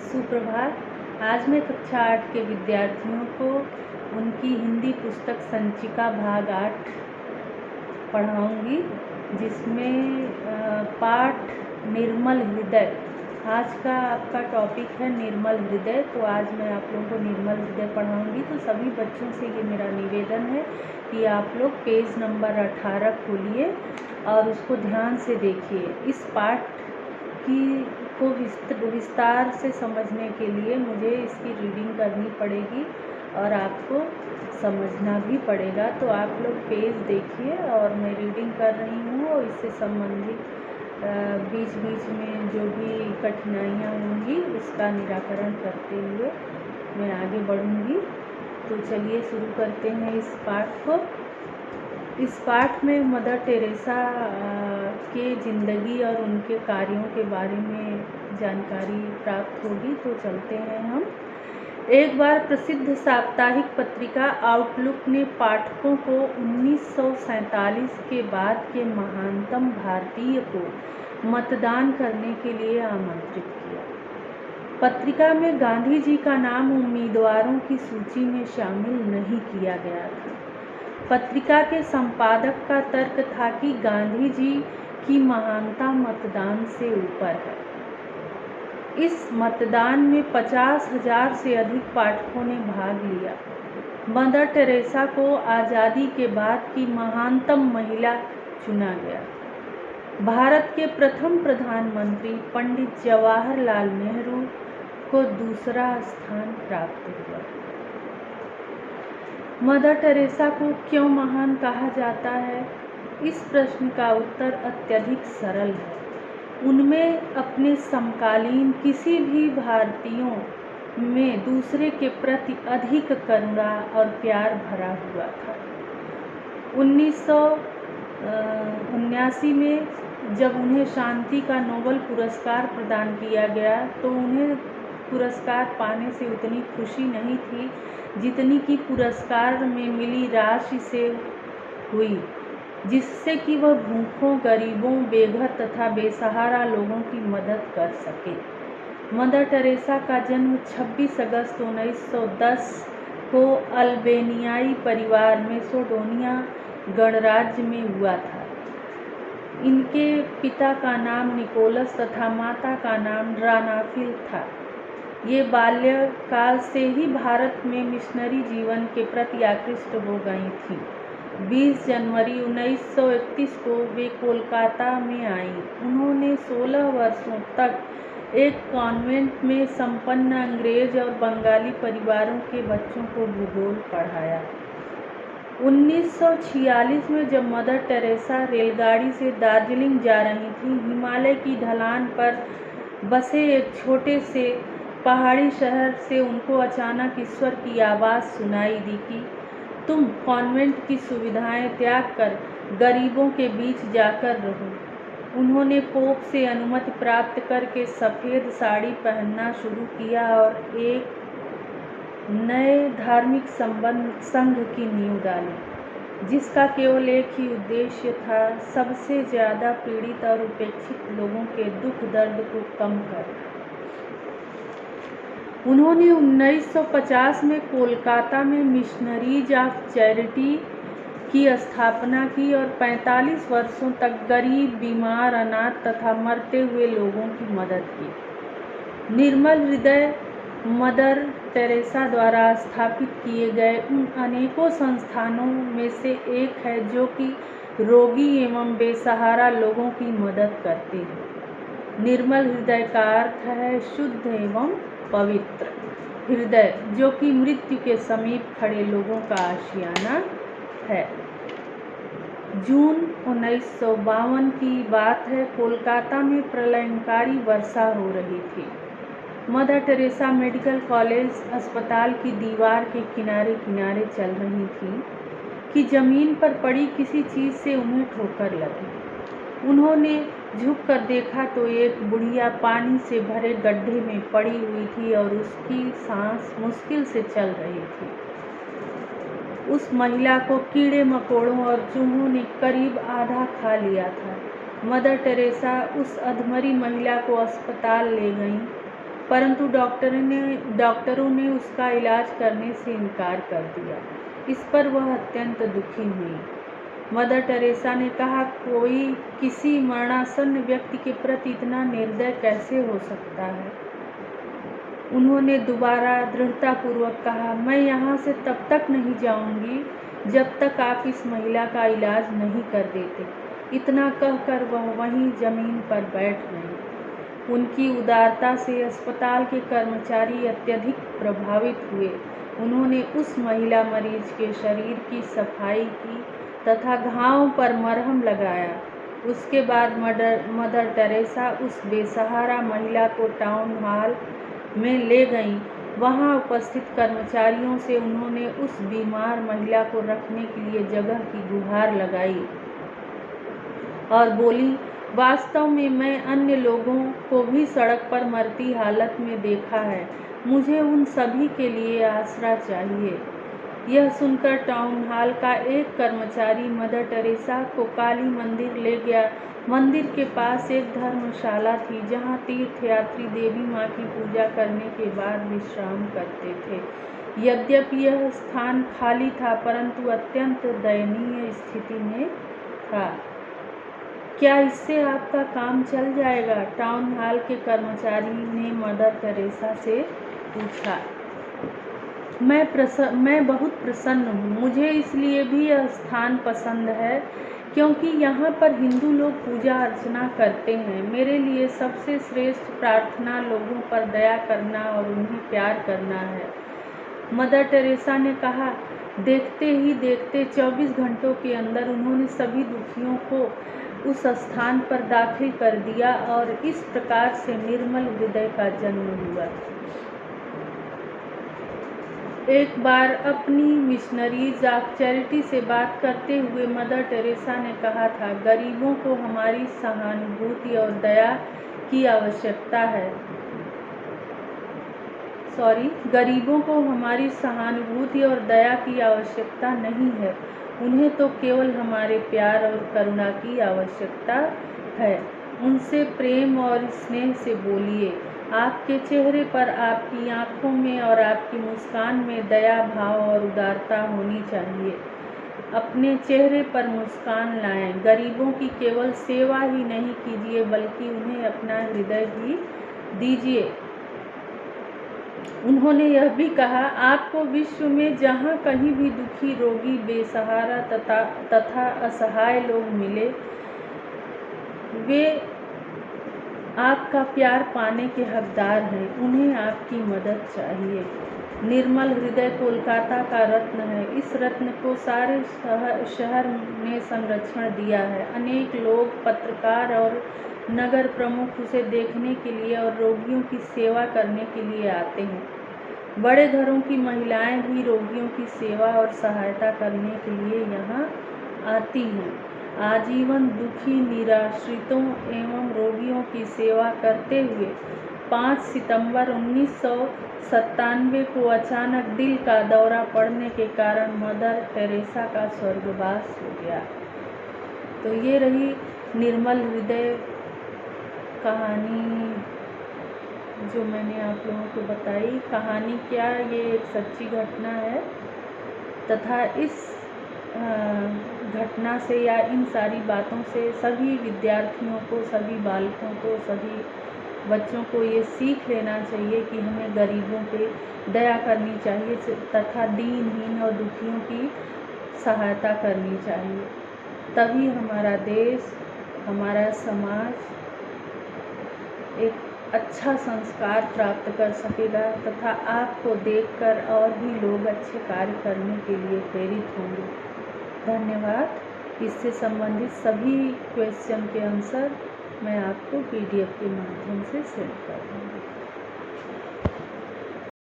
सुप्रभात। आज मैं कक्षा 8 के विद्यार्थियों को उनकी हिंदी पुस्तक संचिका भाग 8 पढ़ाऊंगी, जिसमें पाठ निर्मल हृदय। आज का आपका टॉपिक है निर्मल हृदय। तो आज मैं आप लोगों को निर्मल हृदय पढ़ाऊंगी। तो सभी बच्चों से ये मेरा निवेदन है कि आप लोग पेज नंबर 18 खोलिए और उसको ध्यान से देखिए। इस पाठ को विस्तार से समझने के लिए मुझे इसकी रीडिंग करनी पड़ेगी और आपको समझना भी पड़ेगा। तो आप लोग पेज देखिए और मैं रीडिंग कर रही हूँ और इससे संबंधित बीच बीच में जो भी कठिनाइयाँ होंगी उसका निराकरण करते हुए मैं आगे बढ़ूँगी। तो चलिए शुरू करते हैं इस पाठ को। इस पाठ में मदर टेरेसा के ज़िंदगी और उनके कार्यों के बारे में जानकारी प्राप्त होगी। तो चलते हैं हम। एक बार प्रसिद्ध साप्ताहिक पत्रिका आउटलुक ने पाठकों को 1947 के बाद के महानतम भारतीय को मतदान करने के लिए आमंत्रित किया। पत्रिका में गांधी जी का नाम उम्मीदवारों की सूची में शामिल नहीं किया गया था। पत्रिका के संपादक का तर्क था कि गांधी जी की महानता मतदान से ऊपर है। इस मतदान में 50,000 से अधिक पाठकों ने भाग लिया। मदर टेरेसा को आज़ादी के बाद की महानतम महिला चुना गया। भारत के प्रथम प्रधानमंत्री पंडित जवाहरलाल नेहरू को दूसरा स्थान प्राप्त हुआ। मदर टेरेसा को क्यों महान कहा जाता है? इस प्रश्न का उत्तर अत्यधिक सरल है। उनमें अपने समकालीन किसी भी भारतीयों में दूसरे के प्रति अधिक करुणा और प्यार भरा हुआ था। 1979 में जब उन्हें शांति का नोबेल पुरस्कार प्रदान किया गया तो उन्हें पुरस्कार पाने से उतनी खुशी नहीं थी जितनी कि पुरस्कार में मिली राशि से हुई, जिससे कि वह भूखों, गरीबों, बेघर तथा बेसहारा लोगों की मदद कर सके। मदर टेरेसा का जन्म 26 अगस्त 1910 को अल्बेनियाई परिवार में सोडोनिया गणराज्य में हुआ था। इनके पिता का नाम निकोलस तथा माता का नाम रानाफिल था। ये बाल्यकाल से ही भारत में मिशनरी जीवन के प्रति आकृष्ट हो गई थीं। 20 जनवरी 1931 को वे कोलकाता में आईं। उन्होंने 16 वर्षों तक एक कॉन्वेंट में संपन्न अंग्रेज और बंगाली परिवारों के बच्चों को भूगोल पढ़ाया। 1946 में जब मदर टेरेसा रेलगाड़ी से दार्जिलिंग जा रही थी, हिमालय की ढलान पर बसे एक छोटे से पहाड़ी शहर से उनको अचानक ईश्वर की आवाज़ सुनाई दी कि तुम कॉन्वेंट की सुविधाएं त्याग कर गरीबों के बीच जाकर रहो। उन्होंने पोप से अनुमति प्राप्त करके सफ़ेद साड़ी पहनना शुरू किया और एक नए धार्मिक संघ की नींव डाली, जिसका केवल एक ही उद्देश्य था, सबसे ज़्यादा पीड़ित और उपेक्षित लोगों के दुख दर्द को कम करना। उन्होंने 1950 में कोलकाता में मिशनरीज ऑफ चैरिटी की स्थापना की और 45 वर्षों तक गरीब, बीमार, अनाथ तथा मरते हुए लोगों की मदद की। निर्मल हृदय मदर टेरेसा द्वारा स्थापित किए गए उन अनेकों संस्थानों में से एक है जो कि रोगी एवं बेसहारा लोगों की मदद करते हैं। निर्मल हृदय का अर्थ है शुद्ध एवं पवित्र हृदय, जो कि मृत्यु के समीप खड़े लोगों का आशियाना है। जून 1952 की बात है। कोलकाता में प्रलयंकारी वर्षा हो रही थी। मदर टेरेसा मेडिकल कॉलेज अस्पताल की दीवार के किनारे किनारे चल रही थी कि जमीन पर पड़ी किसी चीज़ से उन्हें ठोकर लगी। उन्होंने झुककर देखा तो एक बुढ़िया पानी से भरे गड्ढे में पड़ी हुई थी और उसकी सांस मुश्किल से चल रही थी। उस महिला को कीड़े मकोड़ों और चूहों ने करीब आधा खा लिया था। मदर टेरेसा उस अधमरी महिला को अस्पताल ले गईं परंतु डॉक्टरों ने उसका इलाज करने से इनकार कर दिया। इस पर वह अत्यंत दुखी हुई। मदर टेरेसा ने कहा, कोई किसी मरणासन्न व्यक्ति के प्रति इतना निर्दय कैसे हो सकता है। उन्होंने दोबारा दृढ़तापूर्वक कहा, मैं यहाँ से तब तक नहीं जाऊँगी जब तक आप इस महिला का इलाज नहीं कर देते। इतना कहकर वह वहीं जमीन पर बैठ गई। उनकी उदारता से अस्पताल के कर्मचारी अत्यधिक प्रभावित हुए। उन्होंने उस महिला मरीज के शरीर की सफाई की तथा घाव पर मरहम लगाया। उसके बाद मदर टेरेसा उस बेसहारा महिला को टाउन हॉल में ले गईं। वहां उपस्थित कर्मचारियों से उन्होंने उस बीमार महिला को रखने के लिए जगह की गुहार लगाई और बोली, वास्तव में मैं अन्य लोगों को भी सड़क पर मरती हालत में देखा है। मुझे उन सभी के लिए आसरा चाहिए। यह सुनकर टाउन हॉल का एक कर्मचारी मदर टेरेसा को काली मंदिर ले गया। मंदिर के पास एक धर्मशाला थी जहां तीर्थयात्री देवी माँ की पूजा करने के बाद विश्राम करते थे। यद्यपि यह स्थान खाली था, परंतु अत्यंत दयनीय स्थिति में था। क्या इससे आपका काम चल जाएगा? टाउन हॉल के कर्मचारी ने मदर टेरेसा से पूछा। मैं बहुत प्रसन्न हूँ। मुझे इसलिए भी यह स्थान पसंद है क्योंकि यहाँ पर हिंदू लोग पूजा अर्चना करते हैं। मेरे लिए सबसे श्रेष्ठ प्रार्थना लोगों पर दया करना और उन्हें प्यार करना है। मदर टेरेसा ने कहा। देखते ही देखते 24 घंटों के अंदर उन्होंने सभी दुखियों को उस स्थान पर दाखिल कर दिया और इस प्रकार से निर्मल हृदय का जन्म हुआ। एक बार अपनी मिशनरीज ऑफ चैरिटी से बात करते हुए मदर टेरेसा ने कहा था, गरीबों को हमारी सहानुभूति और दया की आवश्यकता है। गरीबों को हमारी सहानुभूति और दया की आवश्यकता नहीं है। उन्हें तो केवल हमारे प्यार और करुणा की आवश्यकता है। उनसे प्रेम और स्नेह से बोलिए। आपके चेहरे पर, आपकी आँखों में और आपकी मुस्कान में दया भाव और उदारता होनी चाहिए। अपने चेहरे पर मुस्कान लाएं। गरीबों की केवल सेवा ही नहीं कीजिए बल्कि उन्हें अपना हृदय भी दीजिए। उन्होंने यह भी कहा, आपको विश्व में जहाँ कहीं भी दुखी, रोगी, बेसहारा तथा असहाय लोग मिले, वे आपका प्यार पाने के हकदार हैं। उन्हें आपकी मदद चाहिए। निर्मल हृदय कोलकाता का रत्न है। इस रत्न को सारे शहर ने संरक्षण दिया है। अनेक लोग, पत्रकार और नगर प्रमुख उसे देखने के लिए और रोगियों की सेवा करने के लिए आते हैं। बड़े घरों की महिलाएं भी रोगियों की सेवा और सहायता करने के लिए यहाँ आती हैं। आजीवन दुखी, निराश्रितों एवं रोगियों की सेवा करते हुए 5 सितंबर 1997 को अचानक दिल का दौरा पड़ने के कारण मदर टेरेसा का स्वर्गवास हो गया। तो ये रही निर्मल हृदय कहानी जो मैंने आप लोगों को बताई। कहानी क्या, ये एक सच्ची घटना है तथा इस घटना से या इन सारी बातों से सभी विद्यार्थियों को, सभी बालकों को, सभी बच्चों को ये सीख लेना चाहिए कि हमें गरीबों पे दया करनी चाहिए तथा दीनहीन और दुखियों की सहायता करनी चाहिए। तभी हमारा देश, हमारा समाज एक अच्छा संस्कार प्राप्त कर सकेगा तथा आपको देखकर और भी लोग अच्छे कार्य करने के लिए प्रेरित होंगे। धन्यवाद। इससे संबंधित सभी क्वेश्चन के आंसर मैं आपको PDF के माध्यम से सेंड कर दूँगी।